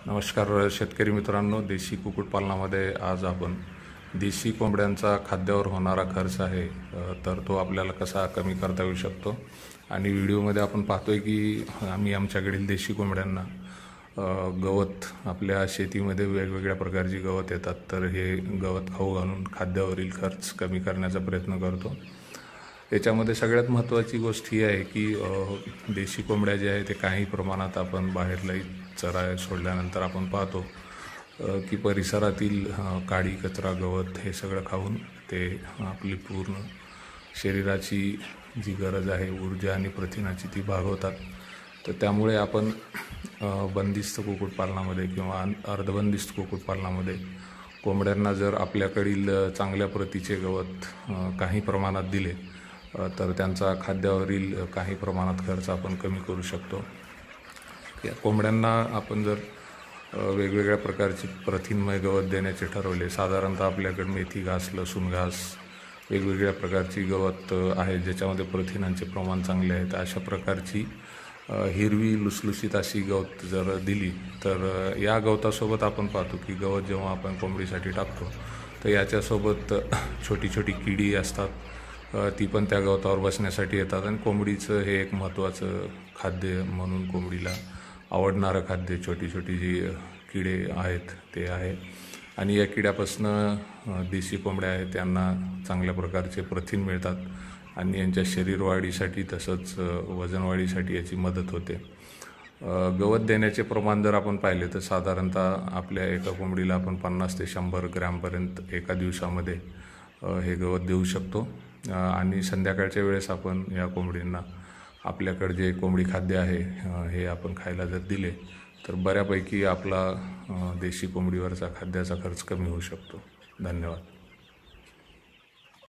नमस्कार शेतकरी मित्रांनो, देशी कुक्कुटपालनामध्ये आज आपण देशी कोंबड्यांचा खाद्यावर होणारा खर्च आहे तर तो आपल्याला कसा कमी करता येऊ शकतो। आणि व्हिडिओमध्ये आपण पाहतोय की आम्ही आमच्याकडील देशी कोंबड्यांना गवत आपल्या शेतीमध्ये वेगवेगळ्या प्रकारची गवत येतात, तर हे गवत खाऊ घालून खाद्यावरील खर्च कमी करण्याचा प्रयत्न करतो। याच्यामध्ये सगळ्यात महत्त्वाची गोष्ट ही आहे की देशी कोंबड्या जे आहे ते काही प्रमाणात आपण बाहेरलाही चराय सोडल्यानंतर आपण पाहतो की परिसरातील काडी कचरा गवत हे सगळं खाऊन ते आपली पूर्ण शरीराची जी गरज आहे ऊर्जा आणि प्रथिनाची ती भागवतात। तर त्यामुळे आपण बंदिस्त कुक्कुटपालनामध्ये किंवा अर्धबंदिस्त कुक्कुटपालनामध्ये कोंबड्यांना जर आपल्याकडील चांगल्या प्रतीचे गवत काही प्रमाणात दिले तर त्यांचा खाद्यावरील काही प्रमाणात खर्च आपण कमी करू शकतो। या कोंबड्यांना आपण जर वेगवेगळ्या प्रकारचे प्रथिनमय गवत देण्याचे ठरवले, साधारणतः आपल्याकडे मेथी घास, लसूण घास, वेगवेगळ्या प्रकारची गवत आहे ज्याच्यामध्ये प्रथिनांचे प्रमाण चांगले आहे, तर अशा प्रकारची हिरवी लुसलुशीत अशी गवत जर दिली तर या गवतासोबत आपण पाहतो की गवत जेव्हा आपण कोंबडीसाठी टाकतो तर याच्यासोबत छोटी छोटी किडी असतात, ती पण त्या गवतावर बसण्यासाठी येतात आणि कोंबडीचं हे एक महत्त्वाचं खाद्य म्हणून कोंबडीला आवडणारं खाद्य छोटी छोटी जी किडे आहेत ते आहे। आणि या किड्यापासून देशी कोंबड्या आहेत त्यांना चांगल्या प्रकारचे प्रथिन मिळतात आणि यांच्या शरीरवाढीसाठी तसंच वजनवाढीसाठी याची मदत होते। गवत देण्याचे प्रमाण जर आपण पाहिले तर साधारणतः आपल्या एका कोंबडीला आपण 50 ते 100 ग्रॅमपर्यंत एका दिवसामध्ये हे गवत देऊ शकतो। आणि संध्याकाळच्या वेळेस आपण या कोंबडींना आपल्याकडे जे कोंबडी खाद्य आहे हे आपण खायला जर दिले तर बऱ्यापैकी आपला देशी कोंबडीवरचा खाद्याचा खर्च कमी होऊ शकतो। धन्यवाद।